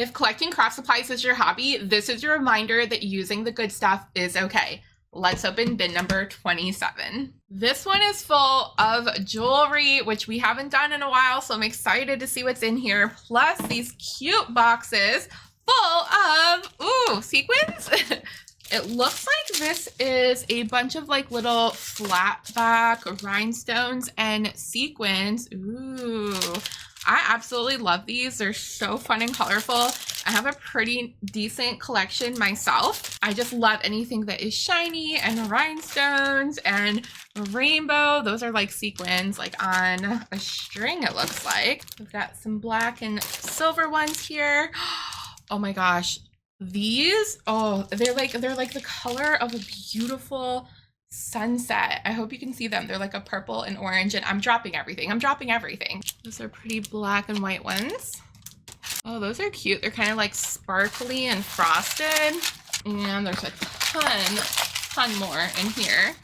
If collecting craft supplies is your hobby, this is your reminder that using the good stuff is okay. Let's open bin number 27. This one is full of jewelry, which we haven't done in a while, so I'm excited to see what's in here. Plus these cute boxes full of, sequins. It looks like this is a bunch of like little flat back rhinestones and sequins. Ooh. I absolutely love these. They're so fun and colorful. I have a pretty decent collection myself. I just love anything that is shiny and rhinestones and rainbow. Those are like sequins, like on a string, it looks like. We've got some black and silver ones here. Oh my gosh. These, they're like the color of a beautiful sunset. I hope you can see them. They're like a purple and orange, and I'm dropping everything. Those are pretty black and white ones. Oh, those are cute. They're kind of like sparkly and frosted. And there's a ton more in here.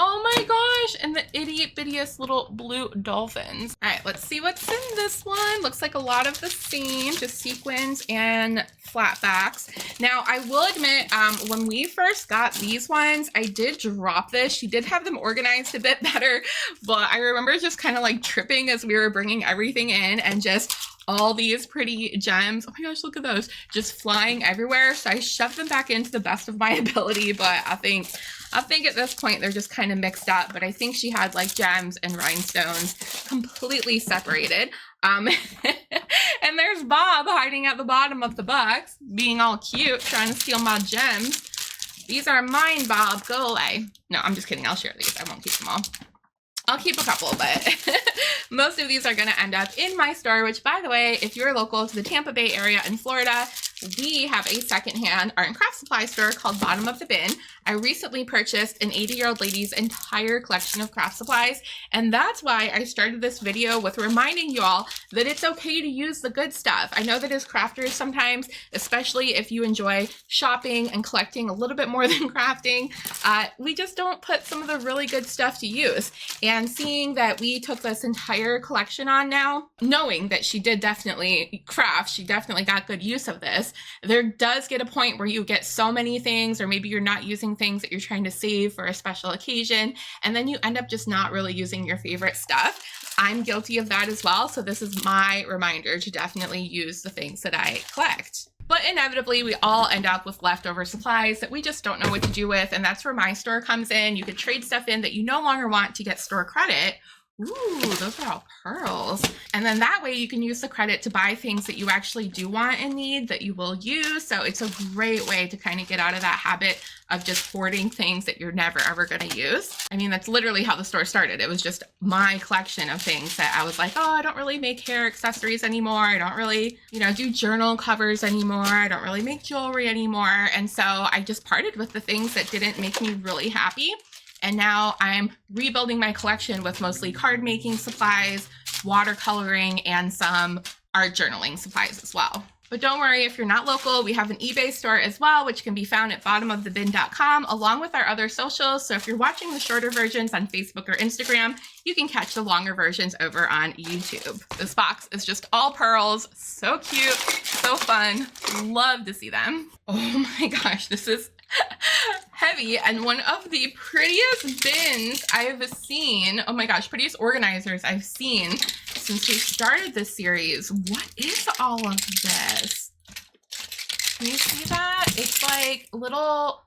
Oh my gosh, and the itty bittiest little blue dolphins. All right, let's see what's in this one. Looks like a lot of the same, just sequins and flatbacks. Now, I will admit, when we first got these ones, I did drop this. She did have them organized a bit better, but I remember just kind of like tripping as we were bringing everything in and just all these pretty gems. Oh my gosh, look at those, just flying everywhere. So I shoved them back into the best of my ability, but I think at this point they're just kind of mixed up. But I think she had like gems and rhinestones completely separated. And there's Bob hiding at the bottom of the box, being all cute, trying to steal my gems. These are mine, Bob, go away. No, I'm just kidding, I'll share these, I won't keep them all. I'll keep a couple, but most of these are going to end up in my store, which, by the way, if you're local to the Tampa Bay area in Florida, we have a secondhand art and craft supply store called Bottom of the Bin. I recently purchased an 80-year-old lady's entire collection of craft supplies, and that's why I started this video with reminding you all that it's okay to use the good stuff. I know that as crafters sometimes, especially if you enjoy shopping and collecting a little bit more than crafting, we just don't put some of the really good stuff to use. And seeing that we took this entire collection on now, knowing that she did definitely craft, she definitely got good use of this, there does get a point where you get so many things, or maybe you're not using things that you're trying to save for a special occasion, and then you end up just not really using your favorite stuff. I'm guilty of that as well, so this is my reminder to definitely use the things that I collect. But inevitably, we all end up with leftover supplies that we just don't know what to do with, and that's where my store comes in. You could trade stuff in that you no longer want to get store credit. Ooh, those are all pearls. And then that way you can use the credit to buy things that you actually do want and need that you will use. So it's a great way to kind of get out of that habit of just hoarding things that you're never ever going to use. I mean, that's literally how the store started. It was just my collection of things that I was like, oh, I don't really make hair accessories anymore. I don't really, do journal covers anymore. I don't really make jewelry anymore. And so I just parted with the things that didn't make me really happy. And now I'm rebuilding my collection with mostly card making supplies, watercoloring, and some art journaling supplies as well. But don't worry, if you're not local, we have an eBay store as well, which can be found at bottomofthebin.com, along with our other socials. So if you're watching the shorter versions on Facebook or Instagram, you can catch the longer versions over on YouTube. This box is just all pearls, so cute, so fun, love to see them. Oh my gosh, this is heavy and one of the prettiest bins I've seen. Oh my gosh, prettiest organizers I've seen since we started this series. What is all of this? Can you see that? It's like little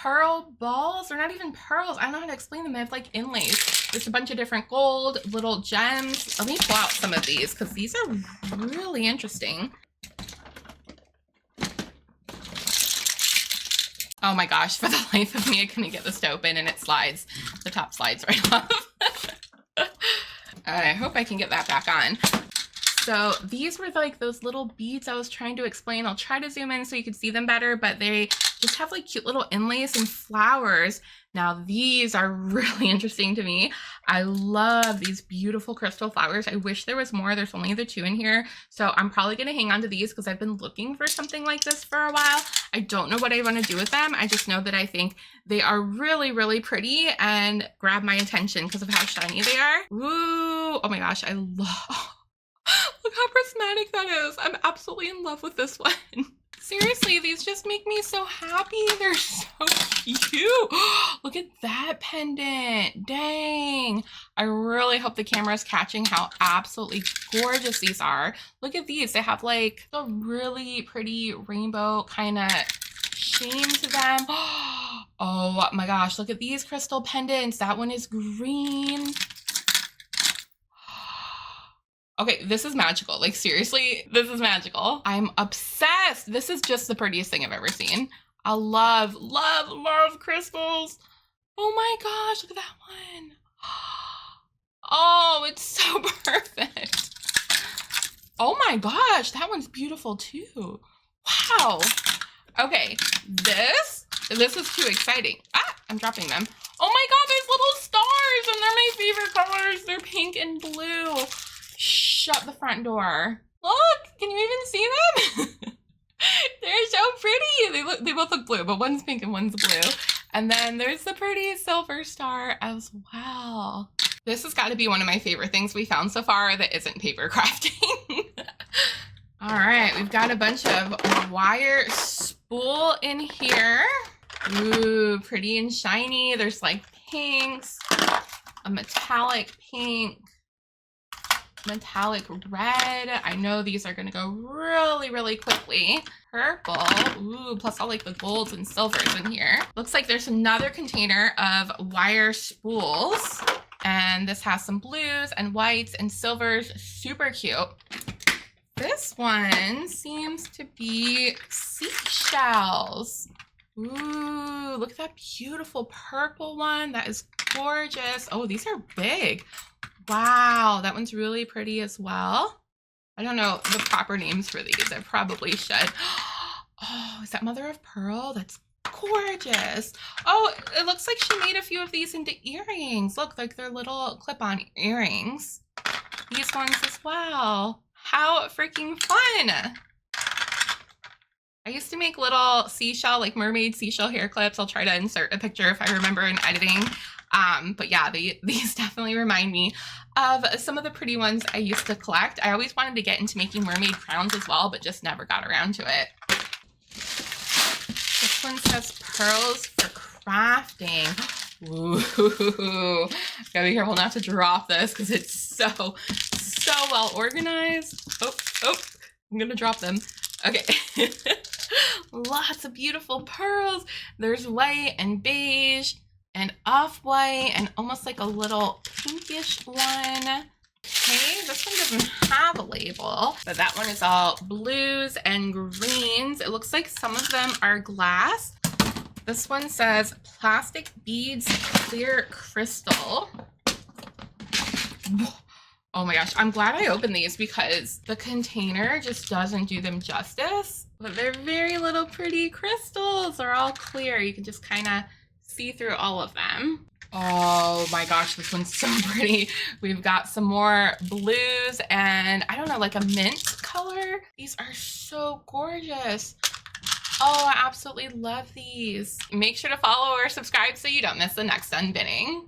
pearl balls. They're not even pearls. I don't know how to explain them. They have like inlays. There's a bunch of different gold little gems. Let me pull out some of these because these are really interesting. Oh my gosh, for the life of me, I couldn't get this to open and it slides. The top slides right off. I hope I can get that back on. So these were like those little beads I was trying to explain. I'll try to zoom in so you can see them better, but they just have like cute little inlays and flowers. Now these are really interesting to me. I love these beautiful crystal flowers. I wish there was more. There's only the 2 in here. So I'm probably going to hang on to these because I've been looking for something like this for a while. I don't know what I want to do with them. I just know that I think they are really, really pretty and grab my attention because of how shiny they are. Ooh, oh my gosh, I love... Look how prismatic that is. I'm absolutely in love with this one. Seriously, these just make me so happy. They're so cute. Look at that pendant. Dang. I really hope the camera is catching how absolutely gorgeous these are. Look at these. They have like a really pretty rainbow kind of sheen to them. Oh my gosh. Look at these crystal pendants. That one is green. Okay, this is magical. Like seriously, this is magical. I'm obsessed. This is just the prettiest thing I've ever seen. I love, love, love crystals. Oh my gosh, look at that one. Oh, it's so perfect. Oh my gosh, that one's beautiful too. Wow. Okay, this is too exciting. Ah, I'm dropping them. Oh my god, there's little stars and they're my favorite colors. They're pink and blue. Shut the front door. Look, can you even see them? They're so pretty. They both look blue, but one's pink and one's blue. And then there's the pretty silver star as well. This has got to be one of my favorite things we found so far that isn't paper crafting. All right, we've got a bunch of wire spool in here. Ooh, pretty and shiny. There's like pinks, a metallic pink, metallic red. I know these are gonna go really, really quickly. Purple, ooh, plus all like the golds and silvers in here. Looks like there's another container of wire spools. And this has some blues and whites and silvers, super cute. This one seems to be seashells. Ooh, look at that beautiful purple one. That is gorgeous. Oh, these are big. Wow, that one's really pretty as well. I don't know the proper names for these. I probably should. Oh, is that mother of pearl? That's gorgeous. Oh, it looks like she made a few of these into earrings. Look, like they're little clip-on earrings. These ones as well. How freaking fun. I used to make little seashell, like mermaid seashell hair clips. I'll try to insert a picture if I remember in editing. But yeah, these definitely remind me of some of the pretty ones I used to collect. I always wanted to get into making mermaid crowns as well, but just never got around to it. This one says pearls for crafting. Ooh, gotta be careful not to drop this because it's so well organized. Oh, I'm gonna drop them. Okay. Lots of beautiful pearls. There's white and beige and off-white and almost like a little pinkish one. Okay, this one doesn't have a label, but that one is all blues and greens. It looks like some of them are glass. This one says plastic beads, clear crystal. Oh my gosh, I'm glad I opened these because the container just doesn't do them justice. But they're very little pretty crystals. They're all clear. You can just kind of see through all of them. Oh my gosh, this one's so pretty. We've got some more blues and I don't know, like a mint color. These are so gorgeous. Oh, I absolutely love these. Make sure to follow or subscribe so you don't miss the next unbinning.